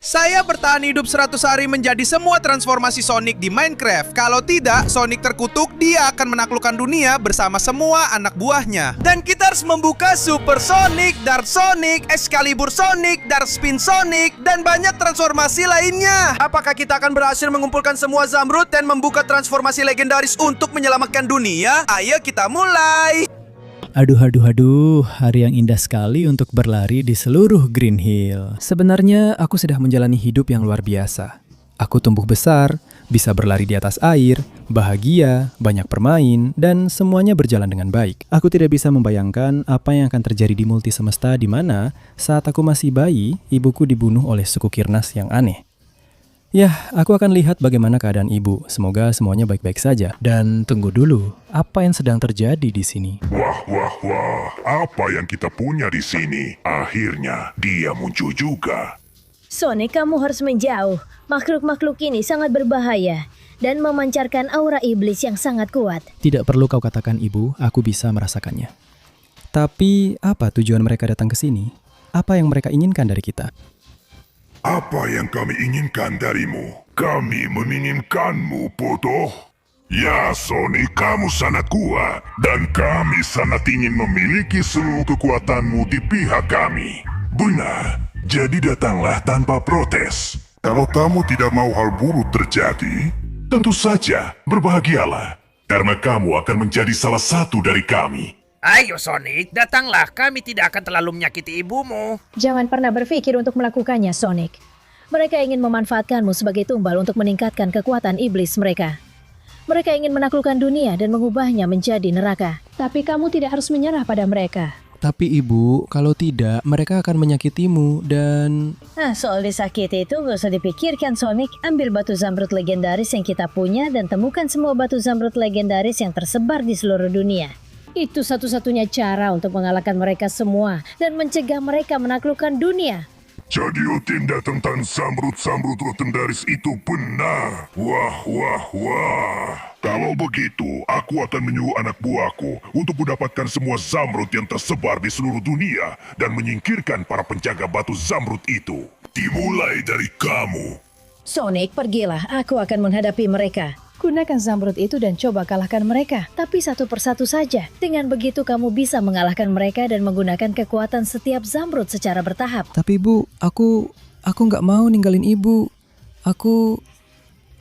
Saya bertahan hidup 100 hari menjadi semua transformasi Sonic di Minecraft. Kalau tidak, Sonic terkutuk, dia akan menaklukkan dunia bersama semua anak buahnya. Dan kita harus membuka Super Sonic, Dark Sonic, Excalibur Sonic, Dark Spin Sonic, dan banyak transformasi lainnya. Apakah kita akan berhasil mengumpulkan semua Zamrud dan membuka transformasi legendaris untuk menyelamatkan dunia? Ayo kita mulai! Aduh, hari yang indah sekali untuk berlari di seluruh Green Hill. Sebenarnya aku sudah menjalani hidup yang luar biasa. Aku tumbuh besar, bisa berlari di atas air, bahagia, banyak bermain, dan semuanya berjalan dengan baik. Aku tidak bisa membayangkan apa yang akan terjadi di multi semesta di mana saat aku masih bayi, ibuku dibunuh oleh suku Kirnas yang aneh. Yah, aku akan lihat bagaimana keadaan ibu. Semoga semuanya baik-baik saja. Dan tunggu dulu, apa yang sedang terjadi di sini? Wah, apa yang kita punya di sini? Akhirnya dia muncul juga. Sonic, kamu harus menjauh. Makhluk-makhluk ini sangat berbahaya dan memancarkan aura iblis yang sangat kuat. Tidak perlu kau katakan ibu, aku bisa merasakannya. Tapi apa tujuan mereka datang ke sini? Apa yang mereka inginkan dari kita? Apa yang kami inginkan darimu? Kami menginginkanmu, bodoh. Ya, Sonic, kamu sangat kuat. Dan kami sangat ingin memiliki seluruh kekuatanmu di pihak kami. Benar, jadi datanglah tanpa protes. Kalau kamu tidak mau hal buruk terjadi, tentu saja berbahagialah. Karena kamu akan menjadi salah satu dari kami. Ayo Sonic, datanglah, kami tidak akan terlalu menyakiti ibumu. Jangan pernah berpikir untuk melakukannya, Sonic. Mereka ingin memanfaatkanmu sebagai tumbal untuk meningkatkan kekuatan iblis mereka. Mereka ingin menaklukkan dunia dan mengubahnya menjadi neraka. Tapi kamu tidak harus menyerah pada mereka. Tapi ibu, kalau tidak, mereka akan menyakitimu dan... Soal disakiti itu gak usah dipikirkan, Sonic. Ambil batu Zamrud legendaris yang kita punya dan temukan semua batu Zamrud legendaris yang tersebar di seluruh dunia. Itu satu-satunya cara untuk mengalahkan mereka semua dan mencegah mereka menaklukkan dunia. Jadi tindak tentang Zamrud legendaris itu benar. Wah. Kalau begitu, aku akan menyuruh anak buahku untuk mendapatkan semua Zamrud yang tersebar di seluruh dunia dan menyingkirkan para penjaga batu Zamrud itu. Dimulai dari kamu. Sonic, pergilah. Aku akan menghadapi mereka. Gunakan Zamrud itu dan coba kalahkan mereka. Tapi satu persatu saja. Dengan begitu kamu bisa mengalahkan mereka dan menggunakan kekuatan setiap Zamrud secara bertahap. Tapi ibu, aku nggak mau ninggalin ibu.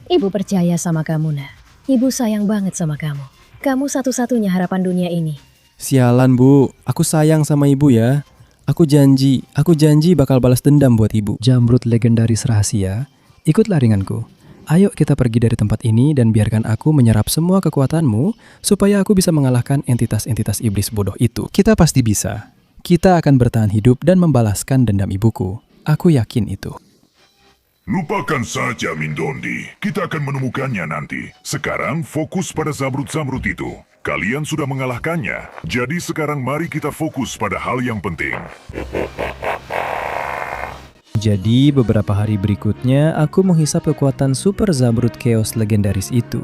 Ibu percaya sama kamu, Nak. Ibu sayang banget sama kamu. Kamu satu-satunya harapan dunia ini. Sialan bu, aku sayang sama ibu ya. Aku janji bakal balas dendam buat ibu. Zamrud legendaris rahasia, ikutlah denganku. Ayo kita pergi dari tempat ini dan biarkan aku menyerap semua kekuatanmu supaya aku bisa mengalahkan entitas-entitas iblis bodoh itu. Kita pasti bisa. Kita akan bertahan hidup dan membalaskan dendam ibuku. Aku yakin itu. Lupakan saja Mindondi, kita akan menemukannya nanti. Sekarang fokus pada Zamrud itu. Kalian sudah mengalahkannya, jadi sekarang mari kita fokus pada hal yang penting. Jadi beberapa hari berikutnya aku menghisap kekuatan Super Zamrud Chaos legendaris itu.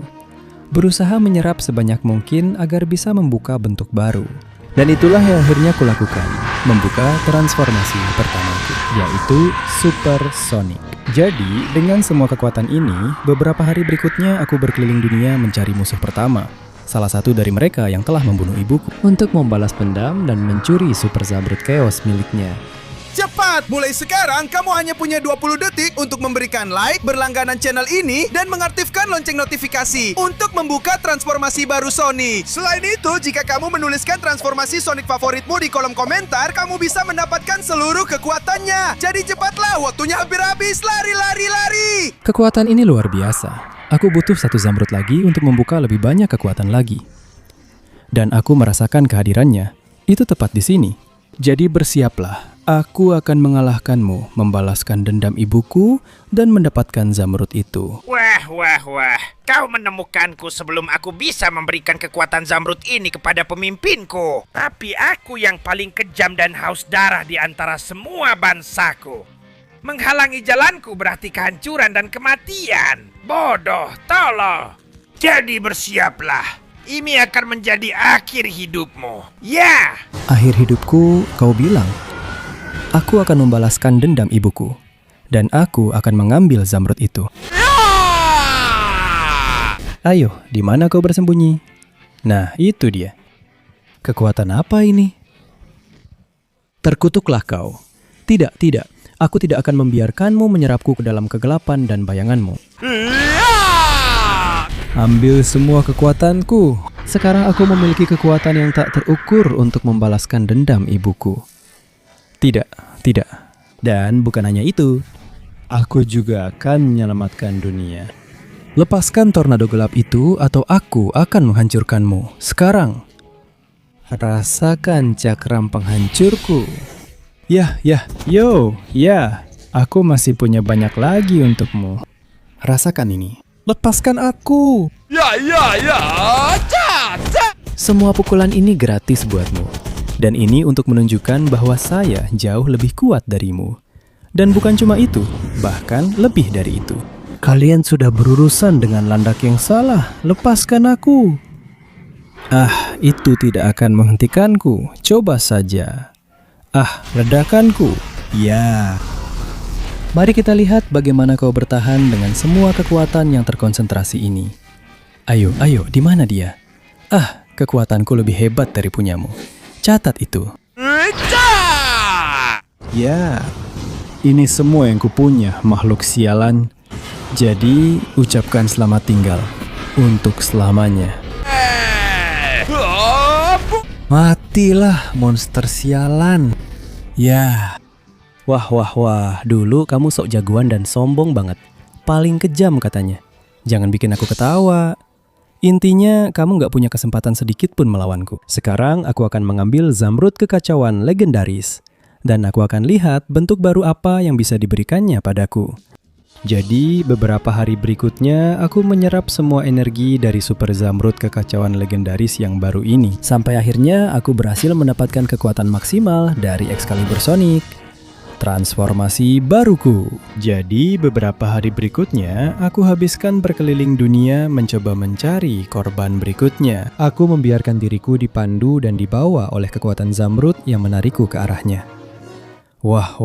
Berusaha menyerap sebanyak mungkin agar bisa membuka bentuk baru. Dan itulah yang akhirnya kulakukan, membuka transformasi pertamaku, yaitu Super Sonic. Jadi dengan semua kekuatan ini, beberapa hari berikutnya aku berkeliling dunia mencari musuh pertama. Salah satu dari mereka yang telah membunuh ibuku. Untuk membalas dendam dan mencuri Super Zamrud Chaos miliknya. Cepat! Mulai sekarang, kamu hanya punya 20 detik untuk memberikan like, berlangganan channel ini, dan mengaktifkan lonceng notifikasi untuk membuka transformasi baru Sonic. Selain itu, jika kamu menuliskan transformasi Sonic favoritmu di kolom komentar, kamu bisa mendapatkan seluruh kekuatannya. Jadi cepatlah, waktunya hampir habis. Lari! Kekuatan ini luar biasa. Aku butuh satu Zamrud lagi untuk membuka lebih banyak kekuatan lagi. Dan aku merasakan kehadirannya. Itu tepat di sini. Jadi bersiaplah. Aku akan mengalahkanmu, membalaskan dendam ibuku, dan mendapatkan Zamrud itu. Wah. Kau menemukanku sebelum aku bisa memberikan kekuatan Zamrud ini kepada pemimpinku. Tapi aku yang paling kejam dan haus darah di antara semua bangsaku. Menghalangi jalanku berarti kehancuran dan kematian. Bodoh, tolol. Jadi bersiaplah. Ini akan menjadi akhir hidupmu. Ya! Akhir hidupku, kau bilang? Aku akan membalaskan dendam ibuku. Dan aku akan mengambil zamrud itu. Ayo, di mana kau bersembunyi? Nah, itu dia. Kekuatan apa ini? Terkutuklah kau. Tidak, tidak. Aku tidak akan membiarkanmu menyerapku ke dalam kegelapan dan bayanganmu. Ambil semua kekuatanku. Sekarang aku memiliki kekuatan yang tak terukur untuk membalaskan dendam ibuku. Tidak, tidak. Dan bukan hanya itu. Aku juga akan menyelamatkan dunia. Lepaskan tornado gelap itu atau aku akan menghancurkanmu. Sekarang. Rasakan cakram penghancurku. Ya, aku masih punya banyak lagi untukmu. Rasakan ini. Lepaskan aku. Semua pukulan ini gratis buatmu. Dan ini untuk menunjukkan bahwa saya jauh lebih kuat darimu. Dan bukan cuma itu, bahkan lebih dari itu. Kalian sudah berurusan dengan landak yang salah. Lepaskan aku. Itu tidak akan menghentikanku. Coba saja. Ledakanku. Ya. Mari kita lihat bagaimana kau bertahan dengan semua kekuatan yang terkonsentrasi ini. Ayo, di mana dia? Kekuatanku lebih hebat dari punyamu. Catat itu. Ya. Ini semua yang kupunya, makhluk sialan. Jadi, ucapkan selamat tinggal. Untuk selamanya. Matilah, monster sialan. Ya. Wah. Dulu kamu sok jagoan dan sombong banget. Paling kejam katanya. Jangan bikin aku ketawa. Intinya, kamu gak punya kesempatan sedikit pun melawanku. Sekarang, aku akan mengambil zamrud kekacauan legendaris. Dan aku akan lihat bentuk baru apa yang bisa diberikannya padaku. Jadi, beberapa hari berikutnya, aku menyerap semua energi dari super zamrud kekacauan legendaris yang baru ini. Sampai akhirnya, aku berhasil mendapatkan kekuatan maksimal dari Excalibur Sonic. Transformasi baruku. Jadi, beberapa hari berikutnya, aku habiskan berkeliling dunia mencoba mencari korban berikutnya. Aku membiarkan diriku dipandu dan dibawa oleh kekuatan zamrud yang menarikku ke arahnya. Wah.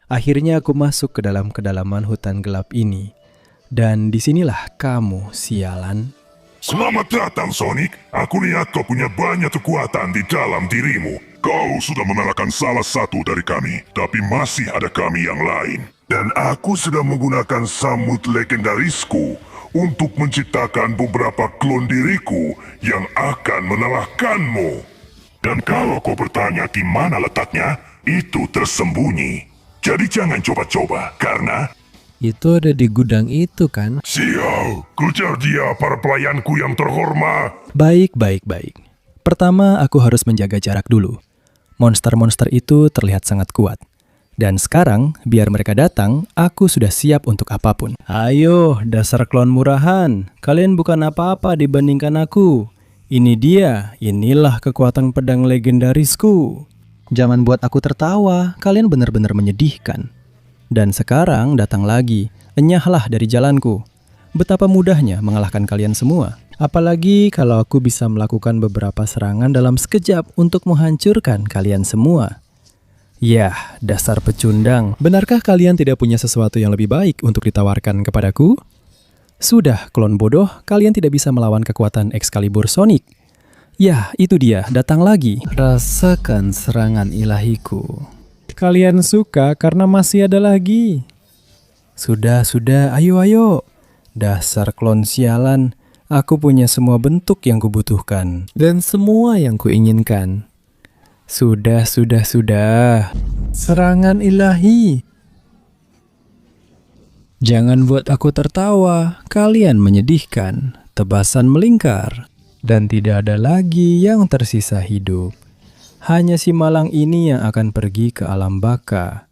Akhirnya aku masuk ke dalam kedalaman hutan gelap ini. Dan disinilah kamu, sialan. Selamat datang, Sonic. Aku lihat kau punya banyak kekuatan di dalam dirimu. Kau sudah mengalahkan salah satu dari kami, tapi masih ada kami yang lain. Dan aku sedang menggunakan samud legendarisku untuk menciptakan beberapa klon diriku yang akan mengalahkanmu. Dan kalau kau bertanya di mana letaknya, itu tersembunyi. Jadi jangan coba-coba, karena... Itu ada di gudang itu kan? Sial, kejar dia para pelayanku yang terhormat. Baik. Pertama, aku harus menjaga jarak dulu. Monster-monster itu terlihat sangat kuat. Dan sekarang, biar mereka datang, aku sudah siap untuk apapun. Ayo, dasar klon murahan. Kalian bukan apa-apa dibandingkan aku. Ini dia, inilah kekuatan pedang legendarisku. Jangan buat aku tertawa, kalian benar-benar menyedihkan. Dan sekarang datang lagi, enyahlah dari jalanku. Betapa mudahnya mengalahkan kalian semua. Apalagi kalau aku bisa melakukan beberapa serangan dalam sekejap untuk menghancurkan kalian semua. Yah, dasar pecundang. Benarkah kalian tidak punya sesuatu yang lebih baik untuk ditawarkan kepadaku? Sudah, klon bodoh, kalian tidak bisa melawan kekuatan Excalibur Sonic. Yah, itu dia, datang lagi. Rasakan serangan ilahiku. Kalian suka karena masih ada lagi. Sudah, ayo. Dasar klon sialan, aku punya semua bentuk yang kubutuhkan. Dan semua yang kuinginkan. Sudah. Serangan ilahi. Jangan buat aku tertawa, kalian menyedihkan. Tebasan melingkar. Dan tidak ada lagi yang tersisa hidup. Hanya si malang ini yang akan pergi ke alam baka.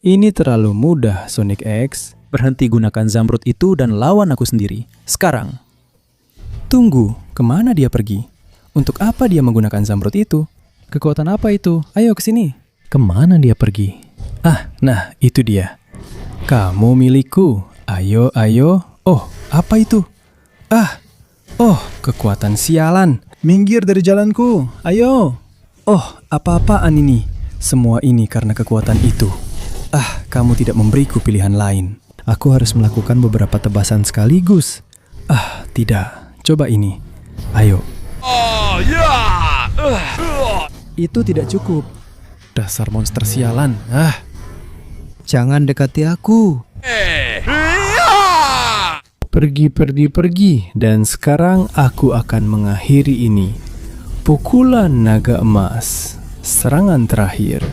Ini terlalu mudah, Sonic X. Berhenti gunakan zamrud itu dan lawan aku sendiri. Sekarang. Tunggu, kemana dia pergi? Untuk apa dia menggunakan zamrud itu? Kekuatan apa itu? Ayo ke sini. Kemana dia pergi? Nah, itu dia. Kamu milikku. Ayo. Oh, apa itu? Oh, kekuatan sialan. Minggir dari jalanku. Ayo. Oh, apa-apaan ini? Semua ini karena kekuatan itu. Kamu tidak memberiku pilihan lain. Aku harus melakukan beberapa tebasan sekaligus. Tidak. Coba ini. Ayo. Itu tidak cukup. Dasar monster sialan. Jangan dekati aku. Pergi. Dan sekarang aku akan mengakhiri ini. Pukulan naga emas. Serangan terakhir.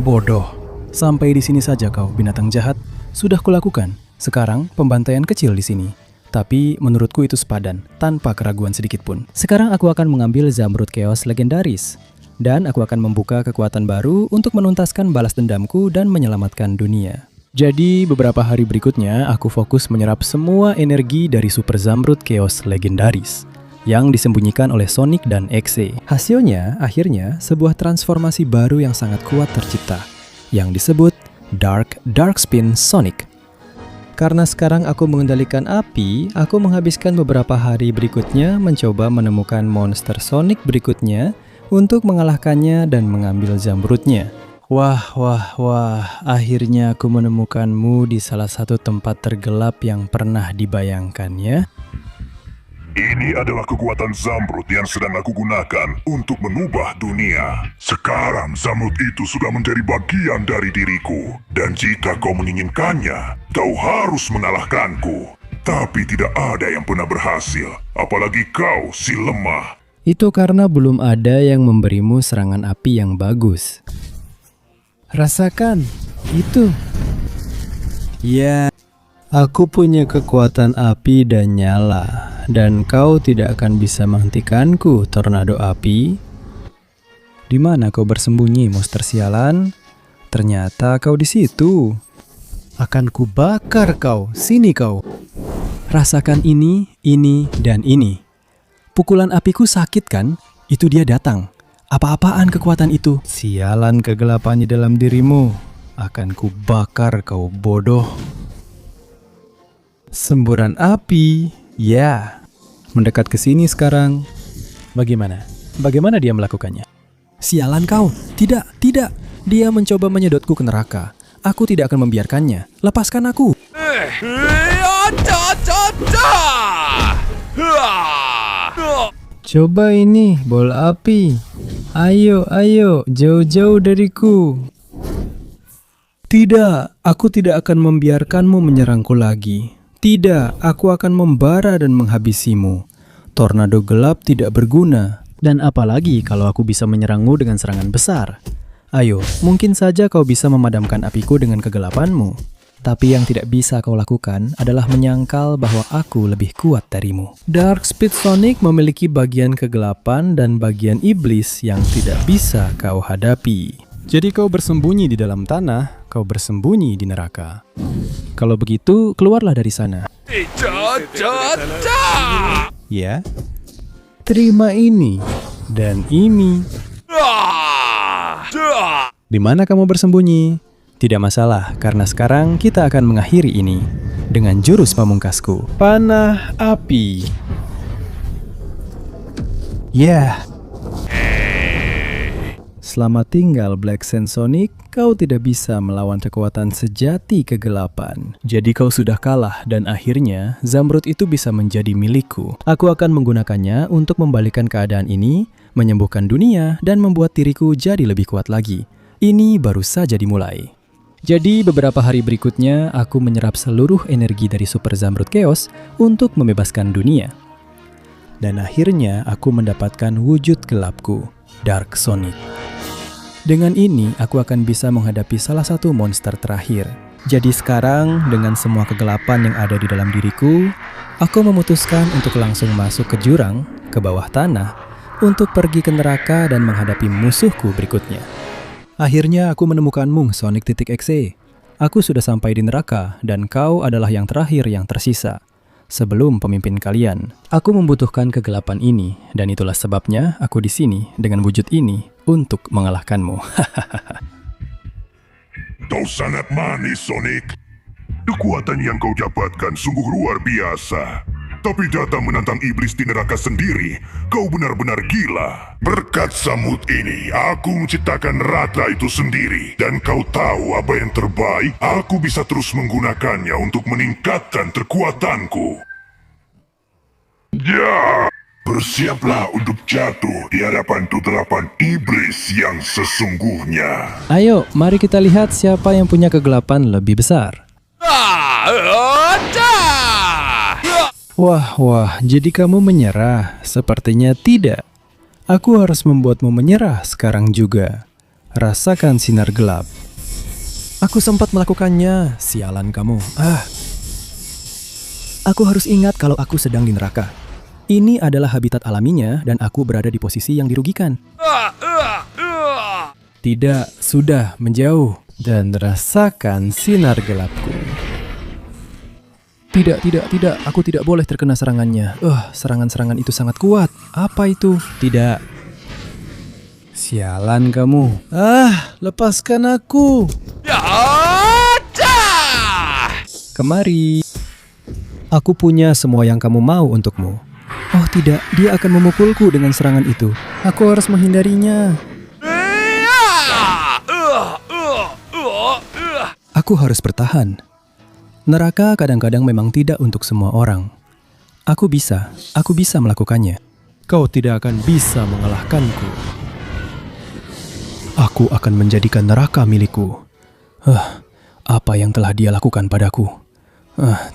Bodoh. Sampai di sini saja kau, binatang jahat. Sudah kulakukan. Sekarang pembantaian kecil di sini. Tapi menurutku itu sepadan, tanpa keraguan sedikit pun. Sekarang aku akan mengambil Zamrud Chaos legendaris. Dan aku akan membuka kekuatan baru untuk menuntaskan balas dendamku dan menyelamatkan dunia. Jadi beberapa hari berikutnya aku fokus menyerap semua energi dari Super Zamrud Chaos legendaris yang disembunyikan oleh Sonic dan Exe. Hasilnya, akhirnya, sebuah transformasi baru yang sangat kuat tercipta, yang disebut Dark Spin Sonic. Karena sekarang aku mengendalikan api, aku menghabiskan beberapa hari berikutnya mencoba menemukan monster Sonic berikutnya untuk mengalahkannya dan mengambil Zamrudnya. Wah, akhirnya aku menemukanmu di salah satu tempat tergelap yang pernah dibayangkannya. Ini adalah kekuatan Zamrud yang sedang aku gunakan untuk mengubah dunia. Sekarang Zamrud itu sudah menjadi bagian dari diriku. Dan jika kau menginginkannya, kau harus mengalahkanku. Tapi tidak ada yang pernah berhasil, apalagi kau si lemah. Itu karena belum ada yang memberimu serangan api yang bagus. Rasakan, itu. Aku punya kekuatan api dan nyala. Dan kau tidak akan bisa menghentikanku, tornado api. Di mana kau bersembunyi, monster sialan? Ternyata kau di situ. Akan kubakar kau, sini kau. Rasakan ini, dan ini. Pukulan apiku sakit kan? Itu dia datang. Apa-apaan kekuatan itu? Sialan kegelapan di dalam dirimu. Akan kubakar kau bodoh. Semburan api. Mendekat ke sini sekarang. Bagaimana dia melakukannya? Sialan kau. Tidak. Dia mencoba menyedotku ke neraka. Aku tidak akan membiarkannya. Lepaskan aku. Coba ini, bola api. Ayo, jauh-jauh dariku. Tidak, aku tidak akan membiarkanmu menyerangku lagi. Tidak, aku akan membara dan menghabisimu. Tornado gelap tidak berguna. Dan apalagi kalau aku bisa menyerangmu dengan serangan besar. Ayo, mungkin saja kau bisa memadamkan apiku dengan kegelapanmu. Tapi yang tidak bisa kau lakukan adalah menyangkal bahwa aku lebih kuat darimu. Dark Speed Sonic memiliki bagian kegelapan dan bagian iblis yang tidak bisa kau hadapi. Jadi kau bersembunyi di dalam tanah, kau bersembunyi di neraka. Kalau begitu, keluarlah dari sana. Ya, terima ini dan ini. Di mana kamu bersembunyi? Tidak masalah, karena sekarang kita akan mengakhiri ini dengan jurus pamungkasku. Panah api. Selamat tinggal Black Sand Sonic, kau tidak bisa melawan kekuatan sejati kegelapan. Jadi kau sudah kalah dan akhirnya Zamrud itu bisa menjadi milikku. Aku akan menggunakannya untuk membalikan keadaan ini, menyembuhkan dunia, dan membuat diriku jadi lebih kuat lagi. Ini baru saja dimulai. Jadi beberapa hari berikutnya aku menyerap seluruh energi dari Super Zamrud Chaos untuk membebaskan dunia. Dan akhirnya aku mendapatkan wujud gelapku, Dark Sonic. Dengan ini, aku akan bisa menghadapi salah satu monster terakhir. Jadi sekarang, dengan semua kegelapan yang ada di dalam diriku, aku memutuskan untuk langsung masuk ke jurang, ke bawah tanah, untuk pergi ke neraka dan menghadapi musuhku berikutnya. Akhirnya aku menemukanmu, Sonic.exe. Aku sudah sampai di neraka, dan kau adalah yang terakhir yang tersisa. Sebelum pemimpin kalian, aku membutuhkan kegelapan ini, dan itulah sebabnya aku di sini dengan wujud ini untuk mengalahkanmu. Kau sangat manis, Sonic. Kekuatan yang kau dapatkan sungguh luar biasa. tapi datang menantang iblis di neraka sendiri. Kau benar-benar gila. Berkat samut ini, aku menciptakan neraka itu sendiri. Dan kau tahu apa yang terbaik? Aku bisa terus menggunakannya untuk meningkatkan kekuatanku. Ya, bersiaplah untuk jatuh di hadapan kegelapan iblis yang sesungguhnya. Ayo, mari kita lihat siapa yang punya kegelapan lebih besar. Wah, jadi kamu menyerah? Sepertinya tidak. Aku harus membuatmu menyerah sekarang juga. Rasakan sinar gelap. Aku sempat melakukannya, sialan kamu. Aku harus ingat kalau aku sedang di neraka. Ini adalah habitat alaminya dan aku berada di posisi yang dirugikan. Tidak, sudah menjauh. Dan rasakan sinar gelapku. Tidak, aku tidak boleh terkena serangannya. Serangan-serangan itu sangat kuat. Apa itu? Tidak. Sialan kamu. Lepaskan aku. Kemari. Aku punya semua yang kamu mau untukmu. Oh tidak, dia akan memukulku dengan serangan itu. Aku harus menghindarinya. Aku harus bertahan. Neraka kadang-kadang memang tidak untuk semua orang. Aku bisa melakukannya. Kau tidak akan bisa mengalahkanku. Aku akan menjadikan neraka milikku. Apa yang telah dia lakukan padaku?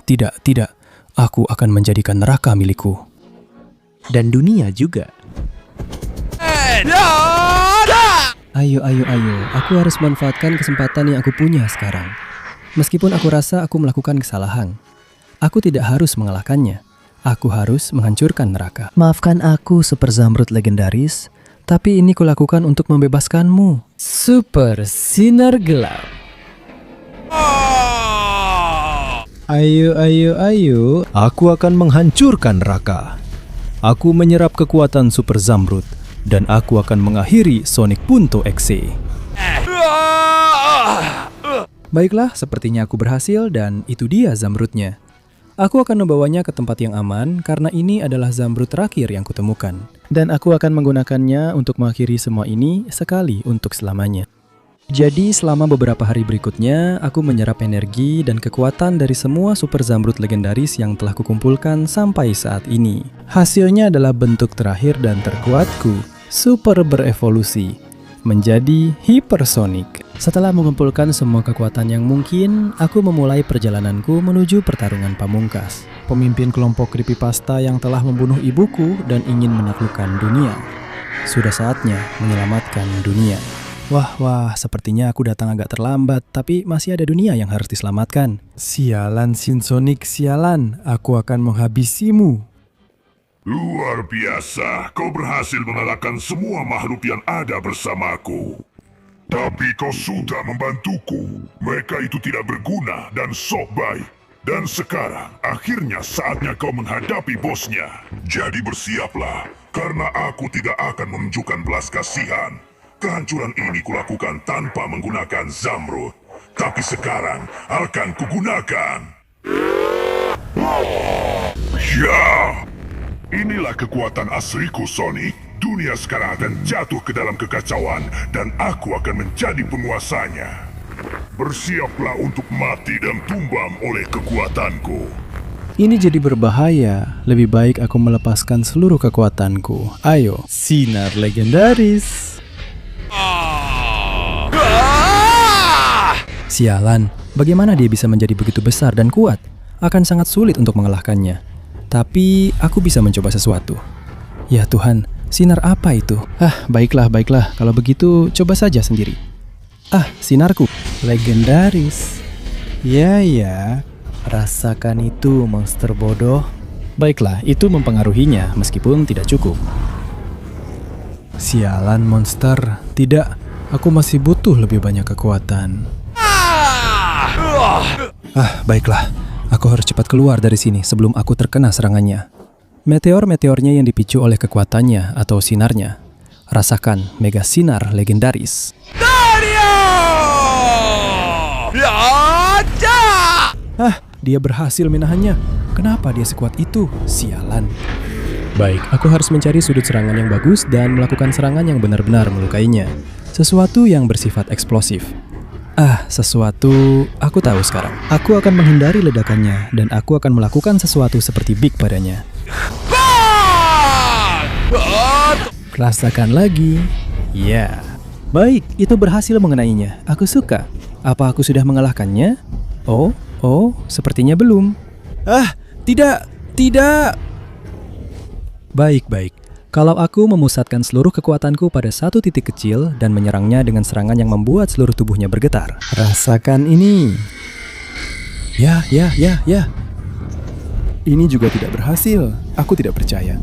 Tidak. Aku akan menjadikan neraka milikku. Dan dunia juga. Ayo. Aku harus manfaatkan kesempatan yang aku punya sekarang. Meskipun aku rasa aku melakukan kesalahan, aku tidak harus mengalahkannya. Aku harus menghancurkan neraka. Maafkan aku, Super Zamrud legendaris, tapi ini kulakukan untuk membebaskanmu. Super Sinar Gelap. Ayo. Aku akan menghancurkan neraka. Aku menyerap kekuatan Super Zamrud, dan aku akan mengakhiri Sonic Punto XC. Baiklah, sepertinya aku berhasil dan itu dia Zamrudnya. Aku akan membawanya ke tempat yang aman karena ini adalah Zamrud terakhir yang kutemukan. Dan aku akan menggunakannya untuk mengakhiri semua ini sekali untuk selamanya. Jadi selama beberapa hari berikutnya, aku menyerap energi dan kekuatan dari semua Super Zamrud legendaris yang telah kukumpulkan sampai saat ini. Hasilnya adalah bentuk terakhir dan terkuatku, Super Berevolusi, menjadi Hypersonic. Setelah mengumpulkan semua kekuatan yang mungkin, aku memulai perjalananku menuju pertarungan pamungkas. Pemimpin kelompok creepypasta yang telah membunuh ibuku dan ingin menaklukkan dunia. Sudah saatnya menyelamatkan dunia. Wah, sepertinya aku datang agak terlambat, tapi masih ada dunia yang harus diselamatkan. Sialan Sonic, sialan, aku akan menghabisimu. Luar biasa, kau berhasil mengalahkan semua makhluk yang ada bersamaku. Tapi kau sudah membantuku. Mereka itu tidak berguna dan sok baik. Dan sekarang, akhirnya saatnya kau menghadapi bosnya. Jadi bersiaplah, karena aku tidak akan menunjukkan belas kasihan. Kehancuran ini kulakukan tanpa menggunakan Zamrud. Tapi sekarang akan kugunakan. Ya! Inilah kekuatan asliku, Sonic. Dunia sekarang akan jatuh ke dalam kekacauan dan aku akan menjadi penguasanya. Bersiaplah untuk mati dan tumbang oleh kekuatanku. Ini jadi berbahaya. Lebih baik aku melepaskan seluruh kekuatanku. Ayo, sinar legendaris. Sialan, bagaimana dia bisa menjadi begitu besar dan kuat? Akan sangat sulit untuk mengalahkannya. Tapi aku bisa mencoba sesuatu. Ya Tuhan, sinar apa itu? Baiklah. Kalau begitu, coba saja sendiri. Sinarku. Legendaris. Ya. Rasakan itu, monster bodoh. Baiklah, itu mempengaruhinya, meskipun tidak cukup. Sialan, monster. Tidak, aku masih butuh lebih banyak kekuatan. Baiklah. Aku harus cepat keluar dari sini sebelum aku terkena serangannya. Meteor-meteornya yang dipicu oleh kekuatannya atau sinarnya. Rasakan Mega Sinar Legendaris. Dia berhasil menahannya. Kenapa dia sekuat itu? Sialan. Baik, aku harus mencari sudut serangan yang bagus dan melakukan serangan yang benar-benar melukainya. Sesuatu yang bersifat eksplosif. Sesuatu aku tahu sekarang. Aku akan menghindari ledakannya dan aku akan melakukan sesuatu seperti Big padanya. Rasakan lagi. Ya. Baik, itu berhasil mengenainya. Aku suka. Apa aku sudah mengalahkannya? Oh, sepertinya belum. Tidak. Baik. Kalau aku memusatkan seluruh kekuatanku pada satu titik kecil dan menyerangnya dengan serangan yang membuat seluruh tubuhnya bergetar. Rasakan ini. Ya. Ini juga tidak berhasil. Aku tidak percaya.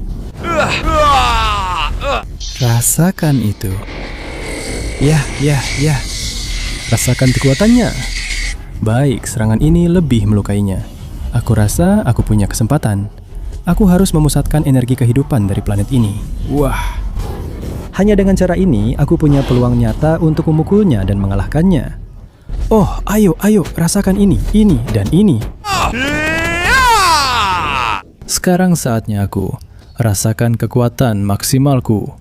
Rasakan itu. Ya. Rasakan kekuatannya. Baik, serangan ini lebih melukainya. Aku rasa aku punya kesempatan. Aku harus memusatkan energi kehidupan dari planet ini. Wah. Hanya dengan cara ini, aku punya peluang nyata untuk memukulnya dan mengalahkannya. Oh, ayo, rasakan ini, dan ini. Sekarang saatnya aku rasakan kekuatan maksimalku.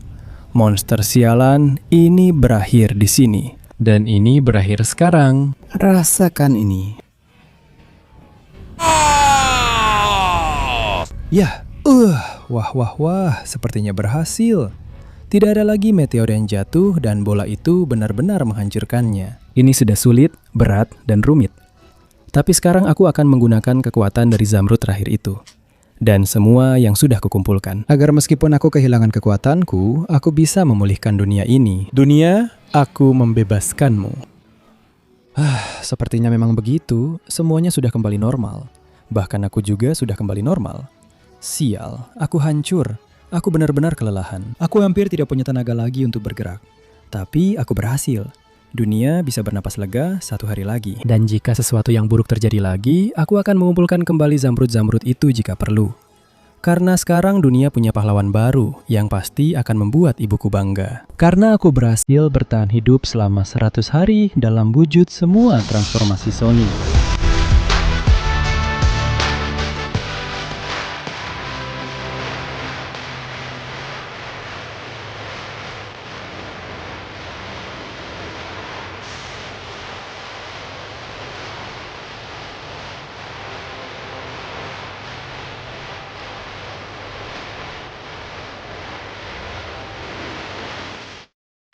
Monster sialan ini berakhir di sini. Dan ini berakhir sekarang. Rasakan ini. Ya, wah, sepertinya berhasil. Tidak ada lagi meteor yang jatuh dan bola itu benar-benar menghancurkannya. Ini sudah sulit, berat, dan rumit. Tapi sekarang aku akan menggunakan kekuatan dari zamrud terakhir itu. Dan semua yang sudah kukumpulkan. Agar meskipun aku kehilangan kekuatanku, aku bisa memulihkan dunia ini. Dunia, aku membebaskanmu. Sepertinya memang begitu. Semuanya sudah kembali normal. Bahkan aku juga sudah kembali normal. Sial, aku hancur. Aku benar-benar kelelahan. Aku hampir tidak punya tenaga lagi untuk bergerak. Tapi aku berhasil. Dunia bisa bernapas lega 1 hari lagi. Dan jika sesuatu yang buruk terjadi lagi, aku akan mengumpulkan kembali zamrud-zamrud itu jika perlu. Karena sekarang dunia punya pahlawan baru yang pasti akan membuat ibuku bangga. Karena aku berhasil bertahan hidup selama 100 hari dalam wujud semua transformasi Sonic.